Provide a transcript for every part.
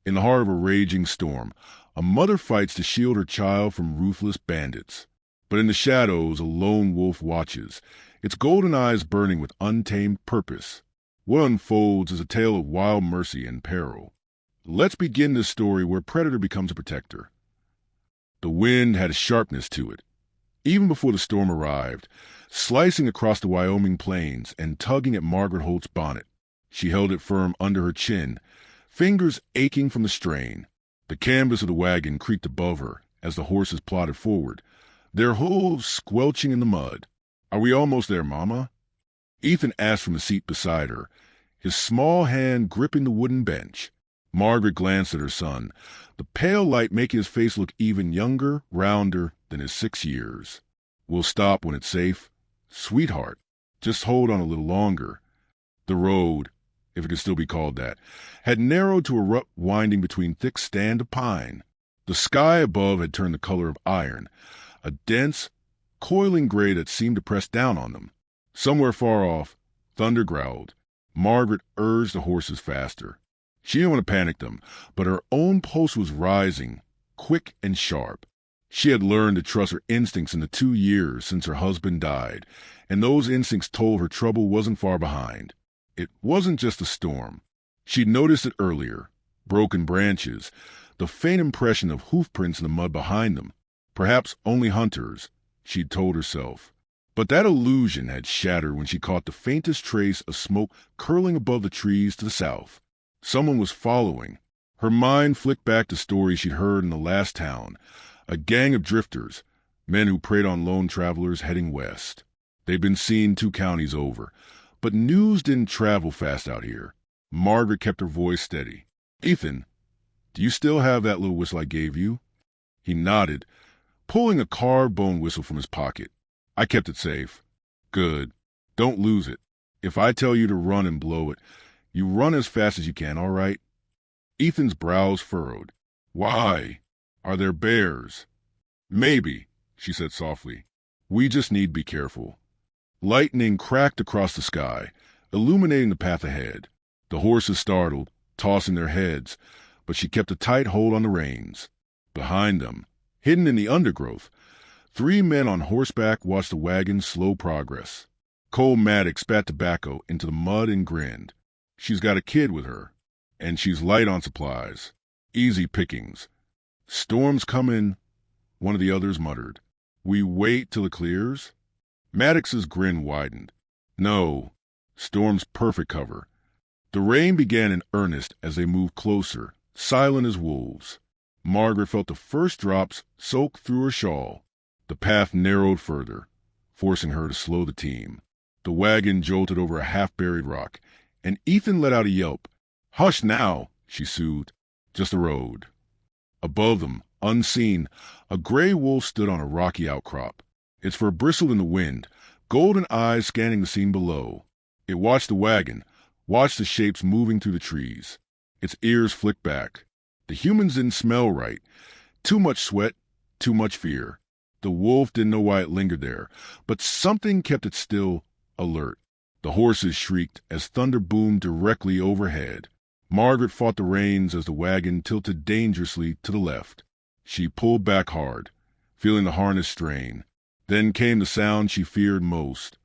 In the heart of a raging storm, a mother fights to shield her child from ruthless bandits. But in the shadows, a lone wolf watches, its golden eyes burning with untamed purpose. What unfolds is a tale of wild mercy and peril. Let's begin this story where predator becomes a protector. The wind had a sharpness to it. Even before the storm arrived, slicing across the Wyoming plains and tugging at Margaret Holt's bonnet. She held it firm under her chin, fingers aching from the strain. The canvas of the wagon creaked above her as the horses plodded forward, their hooves squelching in the mud. "Are we almost there, Mama?" Ethan asked from the seat beside her, his small hand gripping the wooden bench. Margaret glanced at her son, the pale light making his face look even younger, rounder than his 6 years. "We'll stop when it's safe. Sweetheart, just hold on a little longer." The road, if it could still be called that, had narrowed to a rut winding between thick stand of pine. The sky above had turned the color of iron, a dense, coiling gray that seemed to press down on them. Somewhere far off, thunder growled. Margaret urged the horses faster. She didn't want to panic them, but her own pulse was rising, quick and sharp. She had learned to trust her instincts in the 2 years since her husband died, and those instincts told her trouble wasn't far behind. It wasn't just a storm. She'd noticed it earlier. Broken branches, the faint impression of hoof prints in the mud behind them. Perhaps only hunters, she'd told herself. But that illusion had shattered when she caught the faintest trace of smoke curling above the trees to the south. Someone was following. Her mind flicked back to stories she'd heard in the last town. A gang of drifters, men who preyed on lone travelers heading west. They'd been seen 2 counties over, but news didn't travel fast out here. Margaret kept her voice steady. "Ethan, do you still have that little whistle I gave you?" He nodded, pulling a carved bone whistle from his pocket. "I kept it safe." "Good. Don't lose it. If I tell you to run and blow it, you run as fast as you can, all right?" Ethan's brows furrowed. "Why? Are there bears?" "Maybe," she said softly. "We just need to be careful." Lightning cracked across the sky, illuminating the path ahead. The horses startled, tossing their heads, but she kept a tight hold on the reins. Behind them, hidden in the undergrowth, 3 men on horseback watched the wagon's slow progress. Cole Maddox spat tobacco into the mud and grinned. "She's got a kid with her, and she's light on supplies. Easy pickings." "Storm's coming," one of the others muttered. "We wait till it clears?" Maddox's grin widened. "No, storm's perfect cover." The rain began in earnest as they moved closer, silent as wolves. Margaret felt the first drops soak through her shawl. The path narrowed further, forcing her to slow the team. The wagon jolted over a half-buried rock, and Ethan let out a yelp. "Hush now," she soothed. "Just the road." Above them, unseen, a gray wolf stood on a rocky outcrop. Its fur bristled in the wind, golden eyes scanning the scene below. It watched the wagon, watched the shapes moving through the trees. Its ears flicked back. The humans didn't smell right. Too much sweat, too much fear. The wolf didn't know why it lingered there, but something kept it still, alert. The horses shrieked as thunder boomed directly overhead. Margaret fought the reins as the wagon tilted dangerously to the left. She pulled back hard, feeling the harness strain. Then came the sound she feared most.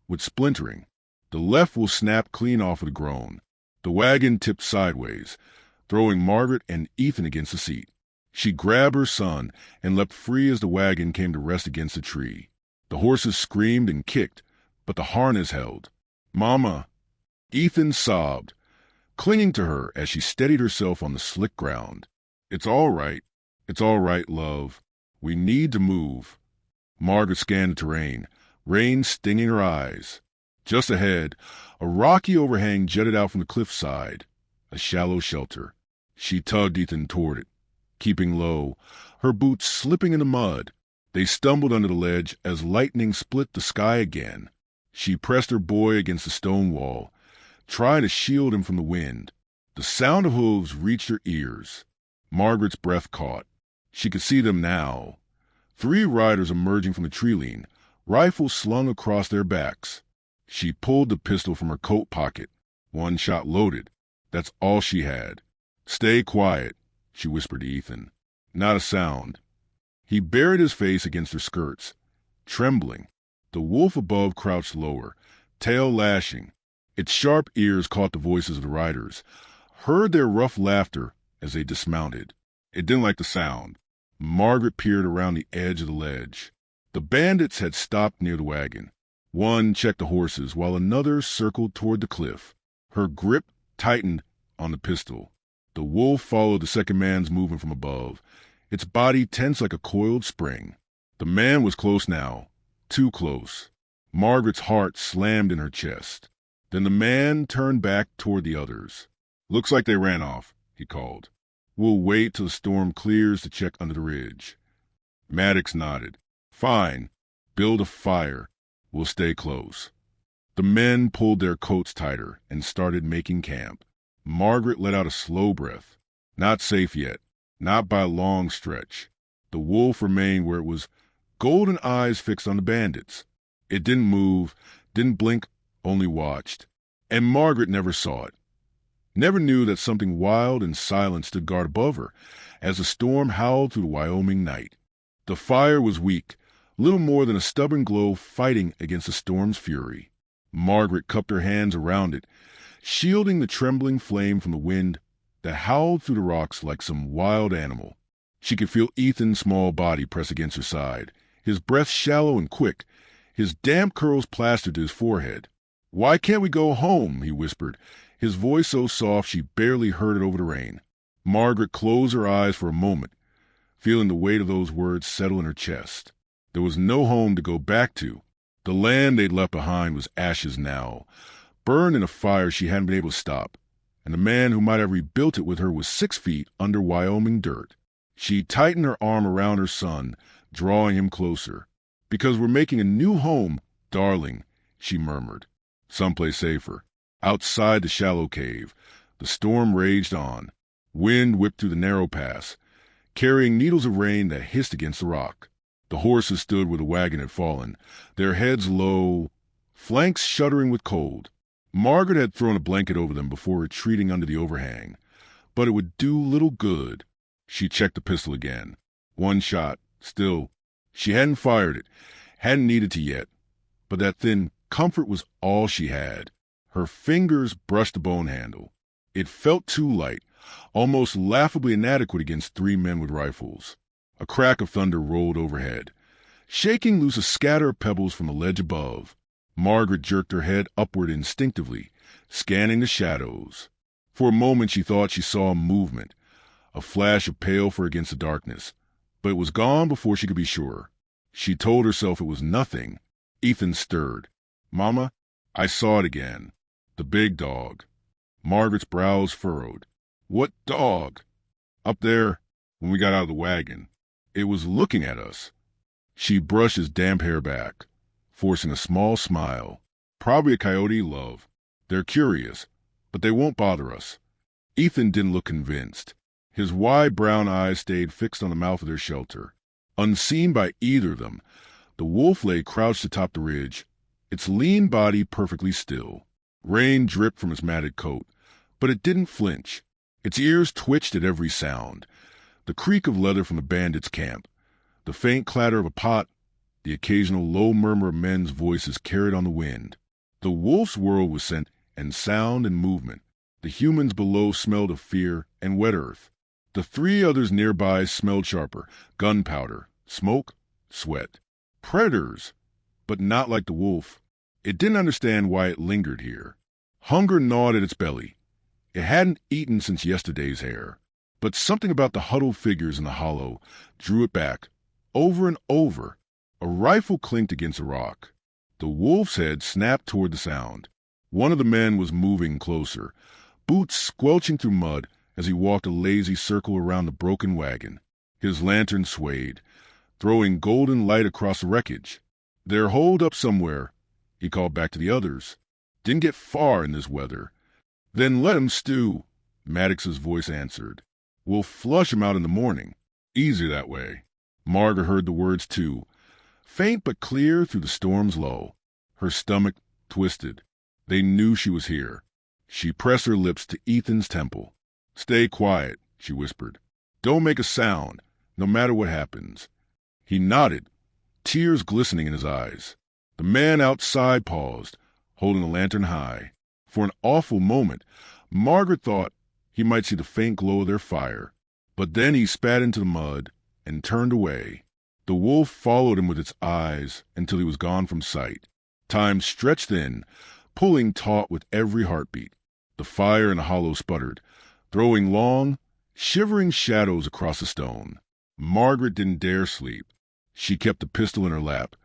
With splintering, the left will snap clean off with a groan. The wagon tipped sideways, throwing Margaret and Ethan against the seat. She grabbed her son and leapt free as the wagon came to rest against a tree. The horses screamed and kicked, but the harness held. "Mama!" Ethan sobbed, clinging to her as she steadied herself on the slick ground. "It's all right. It's all right, love. We need to move." Margaret scanned the terrain, rain stinging her eyes. Just ahead, a rocky overhang jutted out from the cliffside, a shallow shelter. She tugged Ethan toward it, keeping low, her boots slipping in the mud. They stumbled under the ledge as lightning split the sky again. She pressed her boy against the stone wall, trying to shield him from the wind. The sound of hooves reached her ears. Margaret's breath caught. She could see them now. 3 riders emerging from the tree-lean, rifles slung across their backs. She pulled the pistol from her coat pocket. 1 shot loaded. That's all she had. "Stay quiet," she whispered to Ethan. Not a sound. He buried his face against her skirts, trembling. The wolf above crouched lower, tail lashing. Its sharp ears caught the voices of the riders, heard their rough laughter as they dismounted. It didn't like the sound. Margaret peered around the edge of the ledge. The bandits had stopped near the wagon. One checked the horses while another circled toward the cliff. Her grip tightened on the pistol. The wolf followed the second man's movement from above, its body tense like a coiled spring. The man was close now, too close. Margaret's heart slammed in her chest. Then the man turned back toward the others. "Looks like they ran off," he called. "We'll wait till the storm clears to check under the ridge." Maddox nodded. "Fine. Build a fire. We'll stay close." The men pulled their coats tighter and started making camp. Margaret let out a slow breath. Not safe yet. Not by a long stretch. The wolf remained where it was, golden eyes fixed on the bandits. It didn't move, didn't blink, only watched. And Margaret never saw it. Never knew that something wild and silent stood guard above her as the storm howled through the Wyoming night. The fire was weak, little more than a stubborn glow fighting against the storm's fury. Margaret cupped her hands around it, shielding the trembling flame from the wind that howled through the rocks like some wild animal. She could feel Ethan's small body press against her side, his breath shallow and quick, his damp curls plastered to his forehead. "Why can't we go home?" he whispered, his voice so soft she barely heard it over the rain. Margaret closed her eyes for a moment, feeling the weight of those words settle in her chest. There was no home to go back to. The land they'd left behind was ashes now, burned in a fire she hadn't been able to stop, and the man who might have rebuilt it with her was 6 feet under Wyoming dirt. She tightened her arm around her son, drawing him closer. "Because we're making a new home, darling," she murmured. "Someplace safer." Outside the shallow cave, the storm raged on. Wind whipped through the narrow pass, carrying needles of rain that hissed against the rock. The horses stood where the wagon had fallen, their heads low, flanks shuddering with cold. Margaret had thrown a blanket over them before retreating under the overhang, but it would do little good. She checked the pistol again. One shot, still. She hadn't fired it, hadn't needed to yet, but that thin comfort was all she had. Her fingers brushed the bone handle. It felt too light, almost laughably inadequate against 3 men with rifles. A crack of thunder rolled overhead, shaking loose a scatter of pebbles from the ledge above. Margaret jerked her head upward instinctively, scanning the shadows. For a moment she thought she saw movement, a flash of pale fur against the darkness, but it was gone before she could be sure. She told herself it was nothing. Ethan stirred. "Mama, I saw it again. The big dog." Margaret's brows furrowed. "What dog?" "Up there, when we got out of the wagon. It was looking at us." She brushed his damp hair back, forcing a small smile. "Probably a coyote, love. They're curious, but they won't bother us." Ethan didn't look convinced. His wide brown eyes stayed fixed on the mouth of their shelter. Unseen by either of them, the wolf lay crouched atop the ridge, its lean body perfectly still. Rain dripped from its matted coat, but it didn't flinch. Its ears twitched at every sound. The creak of leather from the bandits' camp, the faint clatter of a pot, the occasional low murmur of men's voices carried on the wind. The wolf's world was scent and sound and movement. The humans below smelled of fear and wet earth. The 3 others nearby smelled sharper, gunpowder, smoke, sweat. Predators, but not like the wolf. It didn't understand why it lingered here. Hunger gnawed at its belly. It hadn't eaten since yesterday's hare. But something about the huddled figures in the hollow drew it back, over and over. A rifle clinked against a rock. The wolf's head snapped toward the sound. One of the men was moving closer, boots squelching through mud as he walked a lazy circle around the broken wagon. His lantern swayed, throwing golden light across the wreckage. "They're holed up somewhere," he called back to the others. "Didn't get far in this weather." "Then let 'em stew," Maddox's voice answered. "We'll flush 'em out in the morning. Easier that way." Margaret heard the words too, faint but clear through the storm's lull. Her stomach twisted. They knew she was here. She pressed her lips to Ethan's temple. "Stay quiet," she whispered. "Don't make a sound, no matter what happens." He nodded, tears glistening in his eyes. The man outside paused, holding the lantern high. For an awful moment, Margaret thought he might see the faint glow of their fire. But then he spat into the mud and turned away. The wolf followed him with its eyes until he was gone from sight. Time stretched in, pulling taut with every heartbeat. The fire in the hollow sputtered, throwing long, shivering shadows across the stone. Margaret didn't dare sleep. She kept the pistol in her lap,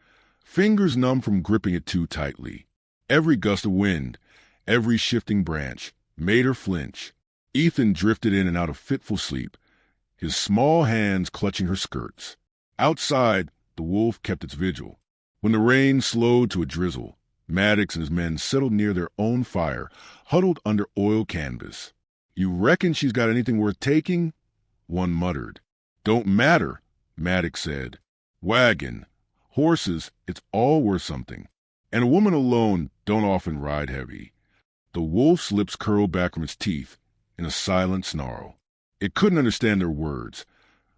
fingers numb from gripping it too tightly. Every gust of wind, every shifting branch, made her flinch. Ethan drifted in and out of fitful sleep, his small hands clutching her skirts. Outside, the wolf kept its vigil. When the rain slowed to a drizzle, Maddox and his men settled near their own fire, huddled under oil canvas. "You reckon she's got anything worth taking?" one muttered. "Don't matter," Maddox said. "Wagon, horses, it's all worth something. And a woman alone don't often ride heavy." The wolf's lips curled back from its teeth in a silent snarl. It couldn't understand their words,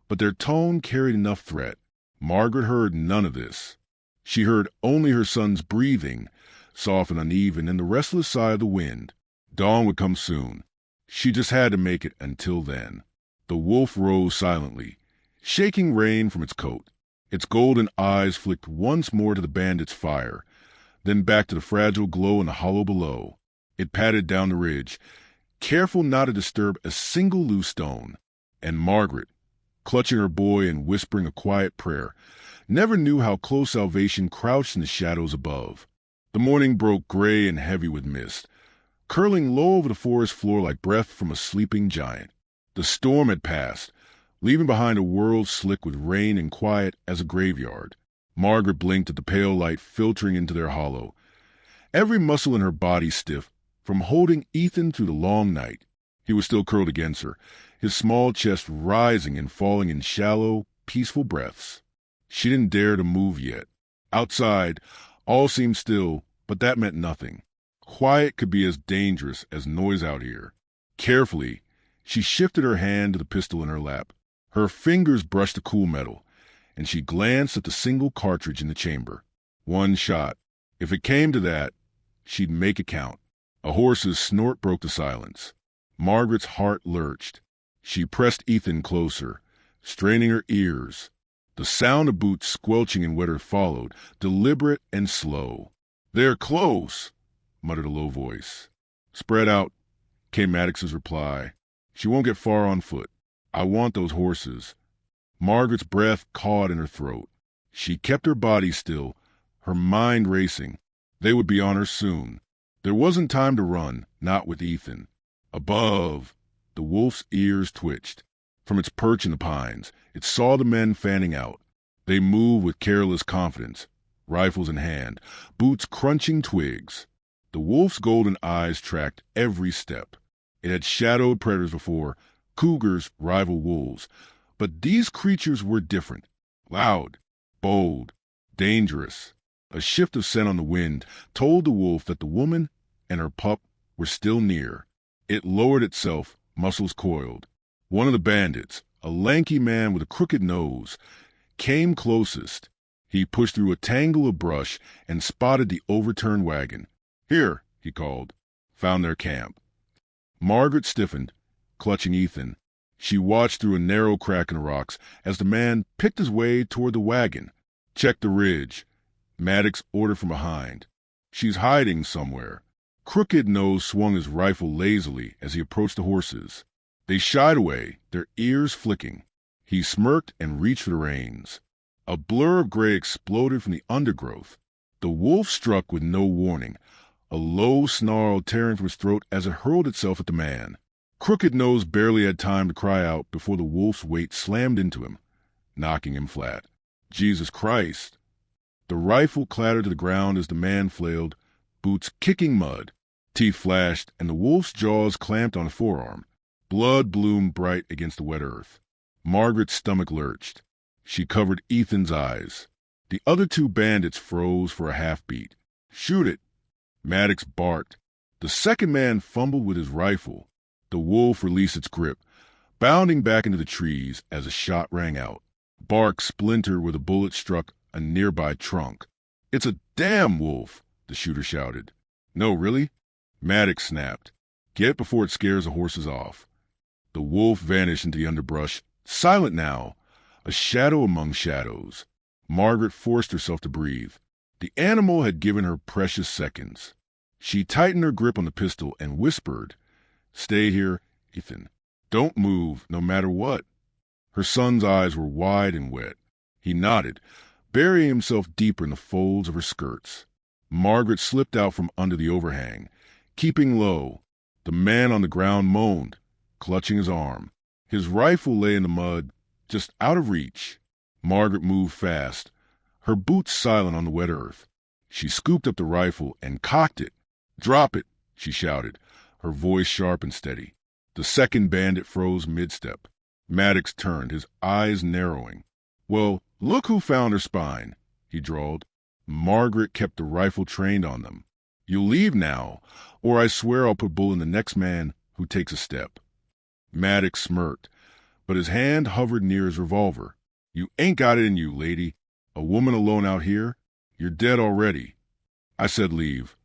but their tone carried enough threat. Margaret heard none of this. She heard only her son's breathing, soft and uneven, and the restless sigh of the wind. Dawn would come soon. She just had to make it until then. The wolf rose silently, shaking rain from its coat. Its golden eyes flicked once more to the bandits' fire, then back to the fragile glow in the hollow below. It padded down the ridge, careful not to disturb a single loose stone. And Margaret, clutching her boy and whispering a quiet prayer, never knew how close salvation crouched in the shadows above. The morning broke gray and heavy with mist, curling low over the forest floor like breath from a sleeping giant. The storm had passed, leaving behind a world slick with rain and quiet as a graveyard. Margaret blinked at the pale light filtering into their hollow, every muscle in her body stiff from holding Ethan through the long night. He was still curled against her, his small chest rising and falling in shallow, peaceful breaths. She didn't dare to move yet. Outside, all seemed still, but that meant nothing. Quiet could be as dangerous as noise out here. Carefully, she shifted her hand to the pistol in her lap. Her fingers brushed the cool metal, and she glanced at the single cartridge in the chamber. One shot. If it came to that, she'd make it count. A horse's snort broke the silence. Margaret's heart lurched. She pressed Ethan closer, straining her ears. The sound of boots squelching in wet earth followed, deliberate and slow. "They're close," muttered a low voice. "Spread out," came Maddox's reply. "She won't get far on foot. I want those horses." Margaret's breath caught in her throat. She kept her body still, her mind racing. They would be on her soon. There wasn't time to run, not with Ethan. Above, the wolf's ears twitched. From its perch in the pines, it saw the men fanning out. They moved with careless confidence, rifles in hand, boots crunching twigs. The wolf's golden eyes tracked every step. It had shadowed predators before, cougars rival wolves. But these creatures were different. Loud, bold, dangerous. A shift of scent on the wind told the wolf that the woman and her pup were still near. It lowered itself, muscles coiled. One of the bandits, a lanky man with a crooked nose, came closest. He pushed through a tangle of brush and spotted the overturned wagon. "Here," he called. Found their camp. Margaret stiffened, clutching Ethan. She watched through a narrow crack in the rocks as the man picked his way toward the wagon. "Check the ridge," Maddox ordered from behind. "She's hiding somewhere." Crooked Nose swung his rifle lazily as he approached the horses. They shied away, their ears flicking. He smirked and reached for the reins. A blur of gray exploded from the undergrowth. The wolf struck with no warning, a low snarl tearing from his throat as it hurled itself at the man. Crooked Nose barely had time to cry out before the wolf's weight slammed into him, knocking him flat. Jesus Christ! The rifle clattered to the ground as the man flailed, boots kicking mud. Teeth flashed, and the wolf's jaws clamped on a forearm. Blood bloomed bright against the wet earth. Margaret's stomach lurched. She covered Ethan's eyes. The other two bandits froze for a half-beat. "Shoot it!" Maddox barked. The second man fumbled with his rifle. The wolf released its grip, bounding back into the trees as a shot rang out. Bark splintered where the bullet struck a nearby trunk. "It's a damn wolf!" the shooter shouted. "No, really?" Maddox snapped. "Get before it scares the horses off." The wolf vanished into the underbrush, silent now, a shadow among shadows. Margaret forced herself to breathe. The animal had given her precious seconds. She tightened her grip on the pistol and whispered, "Stay here, Ethan. Don't move, no matter what." Her son's eyes were wide and wet. He nodded, burying himself deeper in the folds of her skirts. Margaret slipped out from under the overhang, keeping low. The man on the ground moaned, clutching his arm. His rifle lay in the mud, just out of reach. Margaret moved fast, her boots silent on the wet earth. She scooped up the rifle and cocked it. "Drop it," she shouted, her voice sharp and steady. The second bandit froze mid-step. Maddox turned, his eyes narrowing. "Well, look who found her spine," he drawled. Margaret kept the rifle trained on them. "You'll leave now, or I swear I'll put bullet in the next man who takes a step." Maddox smirked, but his hand hovered near his revolver. "You ain't got it in you, lady. A woman alone out here? You're dead already." "I said leave."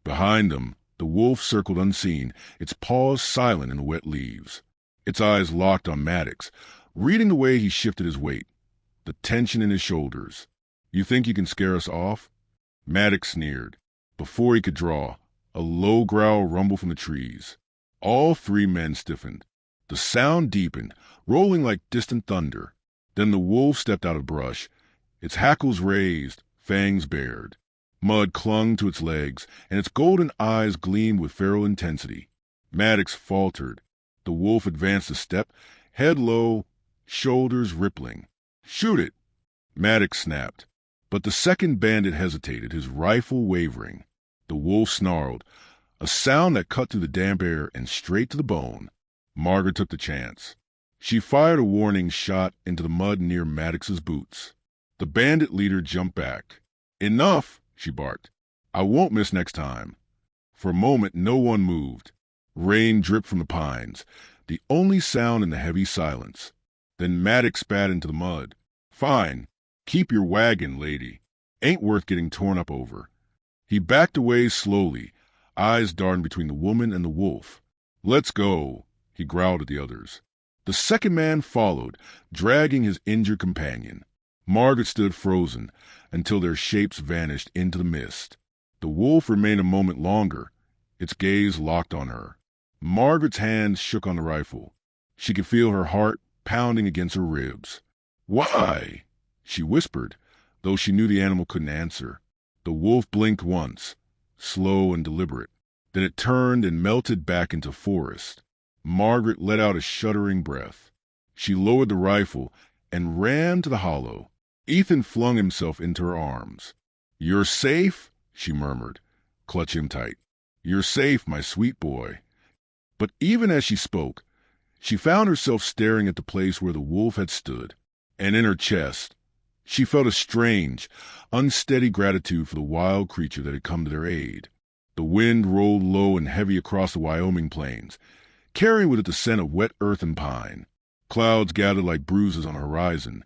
Behind them, the wolf circled unseen, its paws silent in the wet leaves. Its eyes locked on Maddox, reading the way he shifted his weight, the tension in his shoulders. "You think you can scare us off?" Maddox sneered. Before he could draw, a low growl rumbled from the trees. All three men stiffened. The sound deepened, rolling like distant thunder. Then the wolf stepped out of brush, its hackles raised, fangs bared. Mud clung to its legs, and its golden eyes gleamed with feral intensity. Maddox faltered. The wolf advanced a step, head low, shoulders rippling. "Shoot it!" Maddox snapped. But the second bandit hesitated, his rifle wavering. The wolf snarled, a sound that cut through the damp air and straight to the bone. Margaret took the chance. She fired a warning shot into the mud near Maddox's boots. The bandit leader jumped back. "Enough!" she barked. "I won't miss next time." For a moment, no one moved. Rain dripped from the pines, the only sound in the heavy silence. Then Maddox spat into the mud. "Fine. Keep your wagon, lady. Ain't worth getting torn up over." He backed away slowly, eyes darting between the woman and the wolf. "Let's go," he growled at the others. The second man followed, dragging his injured companion. Margaret stood frozen until their shapes vanished into the mist. The wolf remained a moment longer, its gaze locked on her. Margaret's hands shook on the rifle. She could feel her heart pounding against her ribs. "Why?" she whispered, though she knew the animal couldn't answer. The wolf blinked once, slow and deliberate. Then it turned and melted back into forest. Margaret let out a shuddering breath. She lowered the rifle and ran to the hollow. Ethan flung himself into her arms. "You're safe?" she murmured, clutching him tight. "You're safe, my sweet boy." But even as she spoke, she found herself staring at the place where the wolf had stood, and in her chest, she felt a strange, unsteady gratitude for the wild creature that had come to their aid. The wind rolled low and heavy across the Wyoming plains, carrying with it the scent of wet earth and pine. Clouds gathered like bruises on the horizon,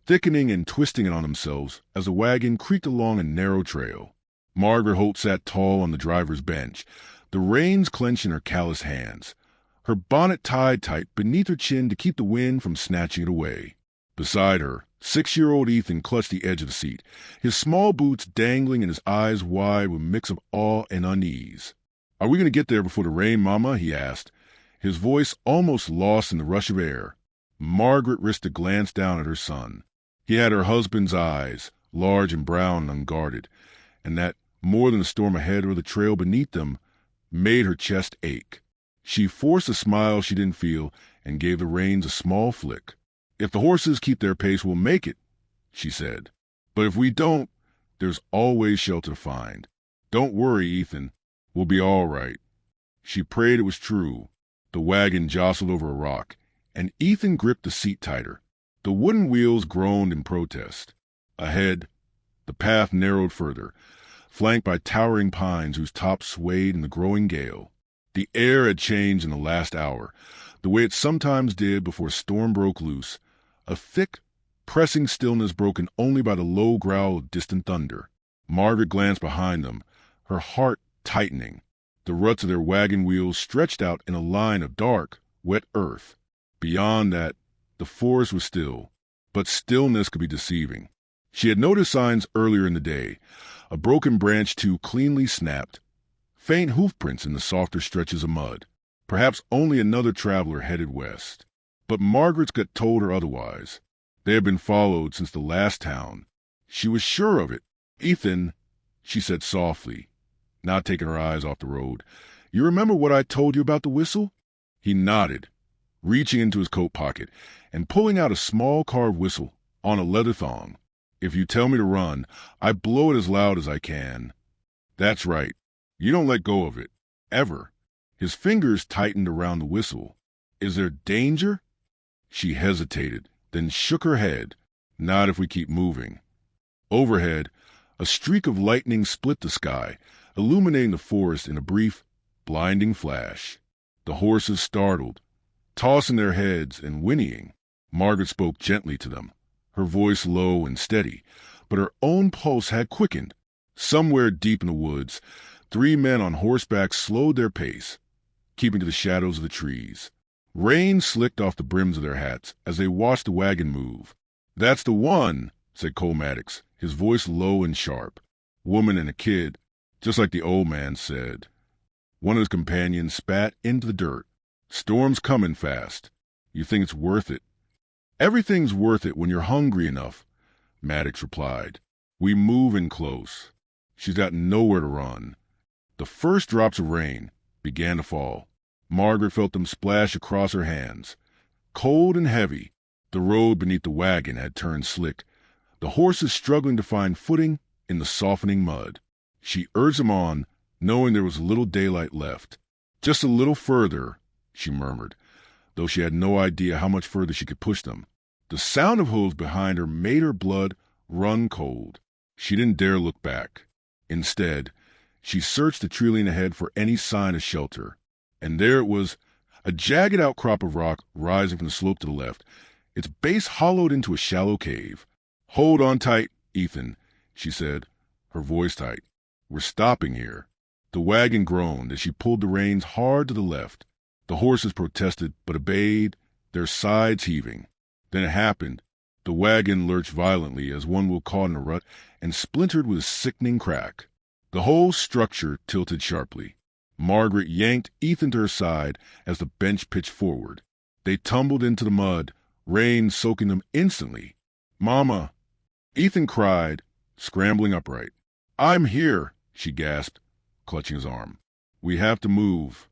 thickening and twisting it on themselves as the wagon creaked along a narrow trail. Margaret Holt sat tall on the driver's bench, the reins clenched in her calloused hands, her bonnet tied tight beneath her chin to keep the wind from snatching it away. Beside her, 6-year-old Ethan clutched the edge of the seat, his small boots dangling and his eyes wide with a mix of awe and unease. "Are we going to get there before the rain, Mama?" he asked, his voice almost lost in the rush of air. Margaret risked a glance down at her son. He had her husband's eyes, large and brown and unguarded, and that, more than the storm ahead or the trail beneath them, made her chest ache. She forced a smile she didn't feel and gave the reins a small flick. "If the horses keep their pace, we'll make it," she said. "But if we don't, there's always shelter to find. Don't worry, Ethan. We'll be all right." She prayed it was true. The wagon jostled over a rock, and Ethan gripped the seat tighter. The wooden wheels groaned in protest. Ahead, the path narrowed further, flanked by towering pines whose tops swayed in the growing gale. The air had changed in the last hour, the way it sometimes did before a storm broke loose, a thick, pressing stillness broken only by the low growl of distant thunder. Margaret glanced behind them, her heart tightening. The ruts of their wagon wheels stretched out in a line of dark, wet earth. Beyond that, the forest was still, but stillness could be deceiving. She had noticed signs earlier in the day, a broken branch too cleanly snapped, faint hoofprints in the softer stretches of mud, perhaps only another traveler headed west. But Margaret's gut told her otherwise. They had been followed since the last town. She was sure of it. "Ethan," she said softly, not taking her eyes off the road, "you remember what I told you about the whistle?" He nodded, reaching into his coat pocket and pulling out a small carved whistle on a leather thong. "If you tell me to run, I blow it as loud as I can." "That's right. You don't let go of it. Ever." His fingers tightened around the whistle. "Is there danger?" She hesitated, then shook her head. "Not if we keep moving." Overhead, a streak of lightning split the sky, illuminating the forest in a brief, blinding flash. The horses startled, tossing their heads and whinnying. Margaret spoke gently to them, her voice low and steady, but her own pulse had quickened. Somewhere deep in the woods, 3 men on horseback slowed their pace, keeping to the shadows of the trees. Rain slicked off the brims of their hats as they watched the wagon move. "That's the one," said Cole Maddox, his voice low and sharp. "Woman and a kid, just like the old man said." One of his companions spat into the dirt. "Storm's coming fast. You think it's worth it?" "Everything's worth it when you're hungry enough," Maddox replied. "We moving close." She's got nowhere to run. The first drops of rain began to fall. Margaret felt them splash across her hands. Cold and heavy, the road beneath the wagon had turned slick, the horses struggling to find footing in the softening mud. She urged them on, knowing there was little daylight left. "Just a little further," she murmured, though she had no idea how much further she could push them. The sound of hooves behind her made her blood run cold. She didn't dare look back. Instead, she searched the treeline ahead for any sign of shelter. And there it was, a jagged outcrop of rock rising from the slope to the left, its base hollowed into a shallow cave. "Hold on tight, Ethan," she said, her voice tight. "We're stopping here." The wagon groaned as she pulled the reins hard to the left. The horses protested but obeyed, their sides heaving. Then it happened. The wagon lurched violently as one will caught in a rut and splintered with a sickening crack. The whole structure tilted sharply. Margaret yanked Ethan to her side as the bench pitched forward. They tumbled into the mud, rain soaking them instantly. "Mama!" Ethan cried, scrambling upright. "I'm here," she gasped, clutching his arm. "We have to move."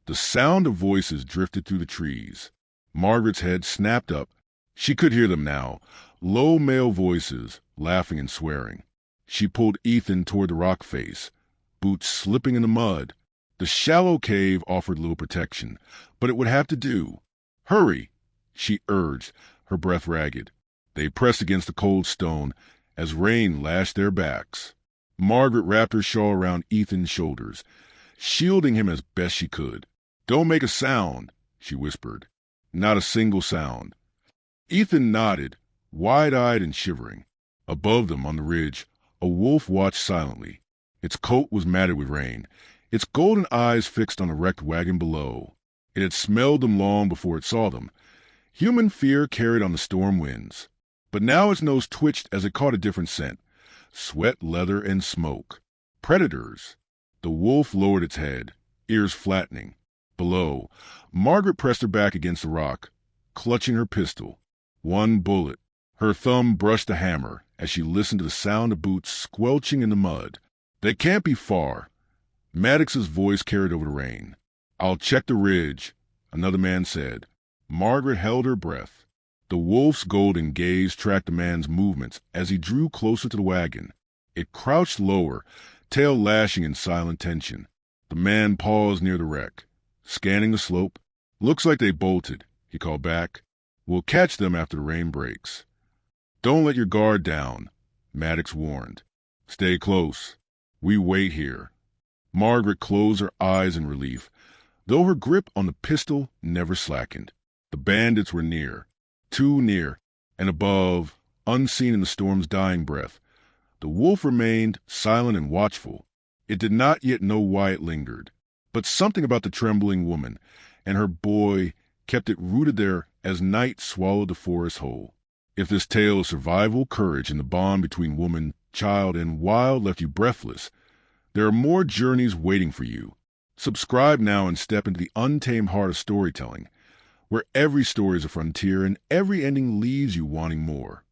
The sound of voices drifted through the trees. Margaret's head snapped up. She could hear them now, low male voices, laughing and swearing. She pulled Ethan toward the rock face, boots slipping in the mud. The shallow cave offered little protection, but it would have to do. "Hurry," she urged, her breath ragged. They pressed against the cold stone as rain lashed their backs. Margaret wrapped her shawl around Ethan's shoulders, shielding him as best she could. "Don't make a sound," she whispered. "Not a single sound." Ethan nodded, wide-eyed and shivering. Above them on the ridge, a wolf watched silently. Its coat was matted with rain, its golden eyes fixed on the wrecked wagon below. It had smelled them long before it saw them. Human fear carried on the storm winds. But now its nose twitched as it caught a different scent. Sweat, leather, and smoke. Predators. The wolf lowered its head, ears flattening. Below, Margaret pressed her back against the rock, clutching her pistol. One bullet. Her thumb brushed the hammer as she listened to the sound of boots squelching in the mud. "They can't be far." Maddox's voice carried over the rain. "I'll check the ridge," another man said. Margaret held her breath. The wolf's golden gaze tracked the man's movements as he drew closer to the wagon. It crouched lower, tail lashing in silent tension. The man paused near the wreck, scanning the slope. "Looks like they bolted," he called back. "We'll catch them after the rain breaks." "Don't let your guard down," Maddox warned. "Stay close. We wait here." Margaret closed her eyes in relief, though her grip on the pistol never slackened. The bandits were near, too near, and above, unseen in the storm's dying breath. The wolf remained silent and watchful. It did not yet know why it lingered, but something about the trembling woman and her boy kept it rooted there as night swallowed the forest whole. If this tale of survival, courage, and the bond between woman, child, and wild left you breathless, there are more journeys waiting for you. Subscribe now and step into the untamed heart of storytelling, where every story is a frontier and every ending leaves you wanting more.